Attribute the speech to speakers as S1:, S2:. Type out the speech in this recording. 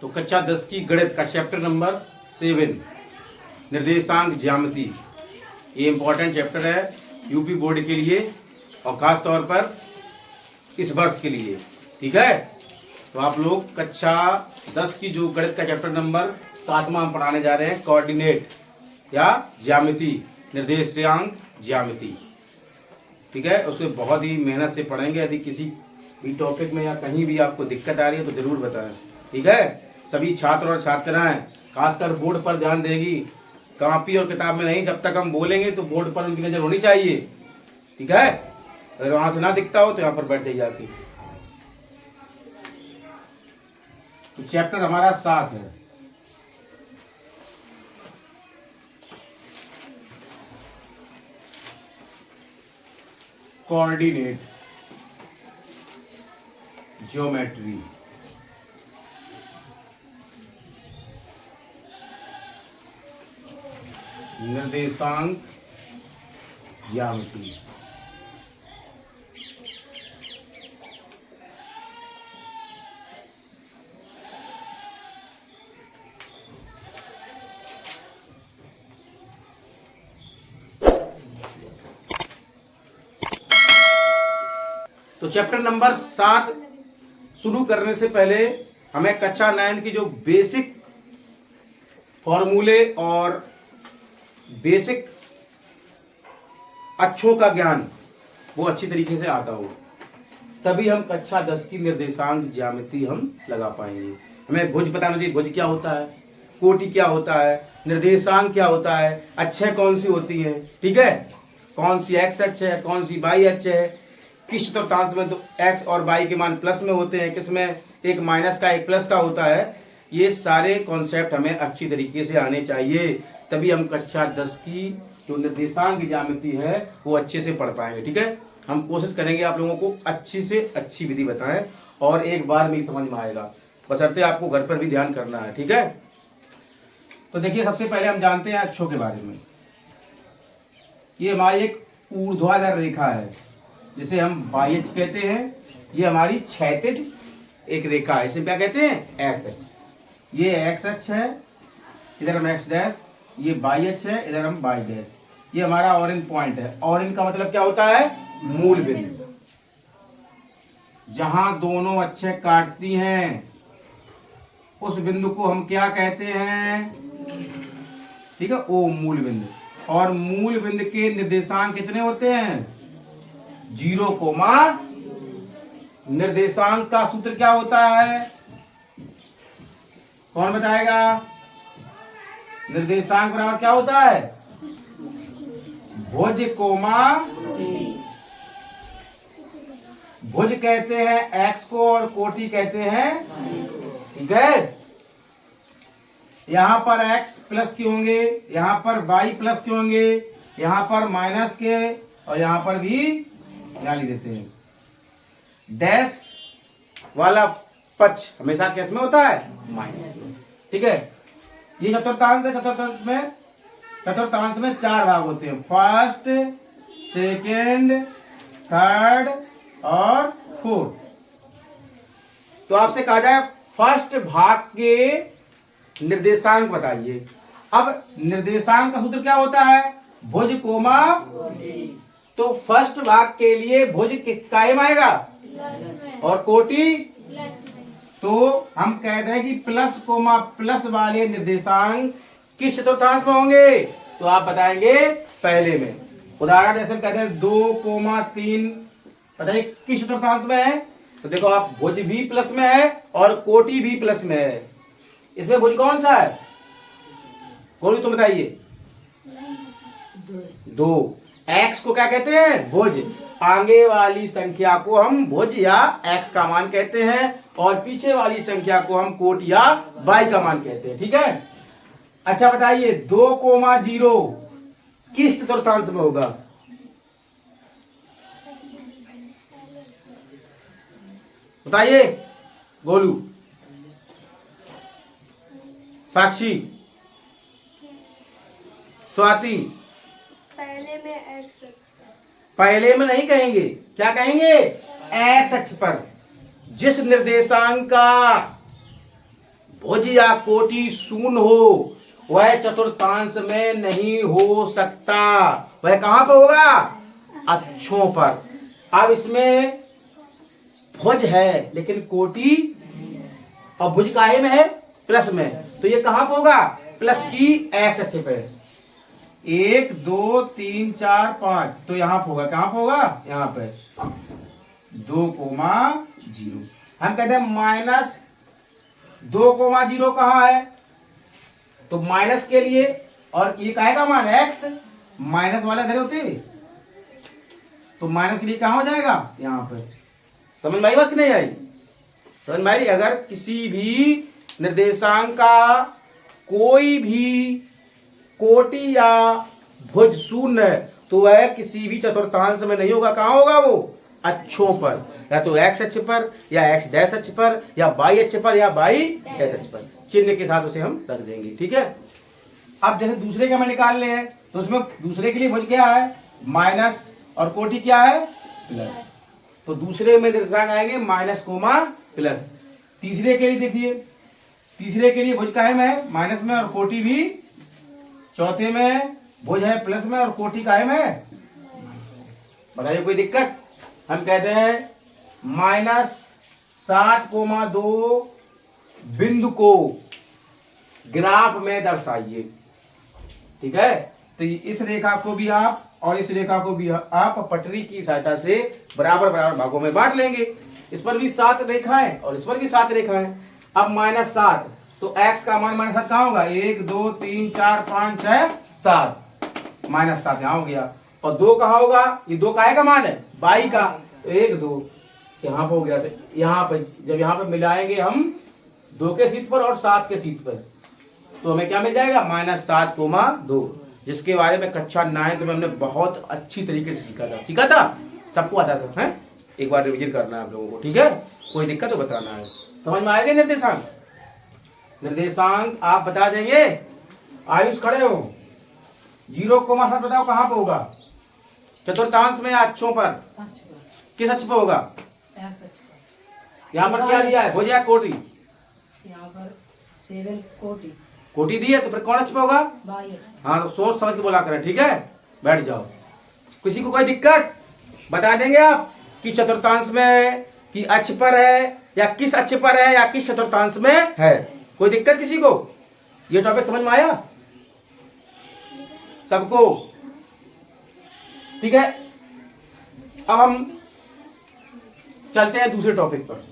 S1: तो कक्षा 10 की गणित का चैप्टर नंबर 7 निर्देशांक ज्यामिति, ये इम्पोर्टेंट चैप्टर है यूपी बोर्ड के लिए और ख़ास तौर पर इस वर्ष के लिए। ठीक है, तो आप लोग कक्षा 10 की जो गणित का चैप्टर नंबर 7वां हम पढ़ाने जा रहे हैं, कोऑर्डिनेट या ज्यामिति, निर्देशांक ज्यामिति। ठीक है, उसे बहुत ही मेहनत से पढ़ेंगे। यदि किसी भी टॉपिक में या कहीं भी आपको दिक्कत आ रही है तो ज़रूर बताएं। ठीक है, सभी छात्र और छात्राएं खासकर बोर्ड पर ध्यान देगी, कॉपी और किताब में नहीं। जब तक हम बोलेंगे तो बोर्ड पर उनकी नज़र होनी चाहिए। ठीक है, अगर वहाँ से ना दिखता हो तो यहाँ पर बैठ जाइए आके। तो चैप्टर हमारा 7 है। Coordinate geometry. निर्देशांक ज्यामिति। तो चैप्टर नंबर 7 शुरू करने से पहले हमें कक्षा 9 की जो बेसिक फॉर्मूले और बेसिक अक्षों का ज्ञान वो अच्छी तरीके से आता हो, तभी हम कक्षा 10 की निर्देशांक ज्यामिति हम लगा पाएंगे। हमें भुज पता होना चाहिए, भुज क्या होता है, कोटि क्या होता है, निर्देशांक क्या होता है, अक्षें कौन सी होती हैं। ठीक है, कौन सी एक्स अक्ष है, कौन सी वाई अक्ष है, किस चतुर्थांश में तो एक्स और वाई के मान प्लस में होते हैं, किस में एक माइनस का एक प्लस का होता है। ये सारे कॉन्सेप्ट हमें अच्छी तरीके से आने चाहिए, तभी हम कक्षा 10 की जो निर्देशांक ज्यामिति है वो अच्छे से पढ़ पाएंगे। ठीक है, हम कोशिश करेंगे आप लोगों को अच्छी से अच्छी विधि बताएं और एक बार में समझ में आएगा, बशर्ते आपको घर पर भी ध्यान करना है। ठीक है, तो देखिए सबसे पहले हम जानते हैं अक्षों के बारे में। ये हमारी एक ऊर्ध्वाधर रेखा है जिसे हम वाई अक्ष कहते हैं। ये हमारी क्षैतिज एक रेखा है, इसे क्या कहते हैं, एक्स अक्ष। ये एक्स अक्ष है, इधर हम एक्स डैश, ये वाई अक्ष है, इधर हम वाई डैश। ये हमारा ऑरिजिन पॉइंट है। ऑरिजिन का मतलब क्या होता है, मूल बिंदु, जहां दोनों अक्षें काटती हैं उस बिंदु को हम क्या कहते हैं, ठीक है, ओ मूल बिंदु। और मूल बिंदु के निर्देशांक कितने होते हैं, 0, निर्देशांक का सूत्र क्या होता है, कौन बताएगा, निर्देशांक बराबर क्या होता है, भुज कोमा, भुज कहते हैं एक्स को और कोटि कहते हैं। ठीक है, यहां पर एक्स प्लस के होंगे, यहां पर वाई प्लस के होंगे, यहां पर माइनस के, और यहां पर भी ध्यान लिख देते हैं। डैश वाला पक्ष हमेशा किस में होता है, माइनस में। ठीक है, ये चतुर्थांश है, चतुर्थांश में 4 भाग होते हैं, फर्स्ट, सेकेंड, थर्ड और फोर्थ। तो आपसे कहा जाए फर्स्ट भाग के निर्देशांक बताइए। अब निर्देशांक का सूत्र क्या होता है, भुज कोमा, तो फर्स्ट भाग के लिए भुज कायम आएगा और कोटि, तो हम कहते हैं कि प्लस कोमा प्लस वाले निर्देशांक किस चतुर्थांश में होंगे, तो आप बताएंगे पहले में। उदाहरण जैसे कहते हैं 2,3, बताइए किस चतुर्थांश में है, तो देखो आप भुज भी प्लस में है और कोटि भी प्लस में है। इसमें भुज कौन सा है, कोई तो बताइए, 2। एक्स को क्या कहते हैं, भुज, आगे वाली संख्या को हम भुज या एक्स का मान कहते हैं और पीछे वाली संख्या को हम कोटि या वाई का मान कहते हैं। ठीक है, अच्छा बताइए 2,0 किस चतुर्थांश में होगा, बताइए, गोलू, साक्षी, स्वाति। पहले में नहीं कहेंगे, क्या कहेंगे, एक्स अक्ष पर जिस निर्देशांक का भुज या कोटि शून्य हो वह चतुर्थांश में नहीं हो सकता। वह कहां पर होगा? अक्षों पर। अब इसमें भुज है लेकिन कोटि और भुज काहे में है? प्लस में। तो ये कहां पर होगा? प्लस की एक्स अक्ष पे। 1 2 3 4 5 तो यहाँ पे होगा। कहाँ पे होगा? यहाँ पे 2,0। हम कहते हैं माइनस 2,0 कहाँ है? तो माइनस के लिए, और ये काहे का मान? एक्स। माइनस वाले धरे होते तो माइनस के लिए कहाँ हो जाएगा? यहाँ पे। समझ में आई बात कि नहीं आई? समझ में आई? अगर किसी भी निर्देशांक का कोई भी कोटि या भुज शून्य है तो वह किसी भी चतुर्थांश में नहीं होगा। कहाँ होगा वो? अक्षों पर, या तो एक्स अक्ष पर, या एक्स डैश अक्ष पर, या वाई अक्ष पर, या वाई डैश अक्ष पर। चिन्ह के साथ उसे हम रख देंगे। ठीक है। अब जैसे दूसरे का हमें निकाल ले हैं तो उसमें दूसरे के लिए भुज क्या है? माइनस, और कोटि क्या है? प्लस। तो दूसरे में निर्देशांक आएंगे माइनस कोमा प्लस। तीसरे के लिए देखिए, तीसरे के लिए भुज काहे में है? माइनस में, और कोटि भी। चौथे में भुज है प्लस में और कोटि काहे में है? बताइए कोई दिक्कत? हम कहते हैं -7,2 बिंदु को ग्राफ में दर्शाइए। ठीक है। तो इस रेखा को भी आप और इस रेखा को भी आप पटरी की सहायता से बराबर बराबर भागों में बांट लेंगे। इस पर भी 7 रेखाएं और इस पर भी 7 रेखाएं। अब -7 तो x का मान -7 कहाँ होगा? 1 2 3 4 5 6 7। -7 यहाँ हो गया। और 2 कहाँ होगा? ये 2 काहे का मान है? y का। तो 1 2 यहाँ पे हो गया। तो यहाँ पे जब यहाँ पे मिलाएंगे हम 2 के सीध पर और 7 के सीध पर तो हमें क्या मिल जाएगा? -7,2, जिसके बारे में कक्षा 9 में हमने बहुत अच्छी तरीके से सीखा था। सबको आता था है? एक बार रिवीजन करना है आप लोगों को। ठीक है। कोई दिक्कत तो बताना है। समझ में आएगा निर्देशांक? निर्देशांक आप बता देंगे। आयुष खड़े हो। 0,7 बताओ कहाँ पे होगा? चतुर्थांश में या अक्षों पर? किस अक्ष पे होगा? यहाँ पर क्या दिया है? भुज या कोटि?
S2: यहाँ पर 7 कोटि।
S1: कोटि दी है तो फिर कौन अक्ष पे होगा? हाँ, तो सोच समझ के बोला करें। ठीक है। बैठ जाओ। किसी को कोई दिक्कत? बता देंगे आप कि चतुर्थांश में कि अक्ष पर है या किस अक्ष पर है या किस चतुर्थांश में है। कोई दिक्कत किसी को? ये टॉपिक समझ में आया सबको? ठीक है। अब हम चलते हैं दूसरे टॉपिक पर।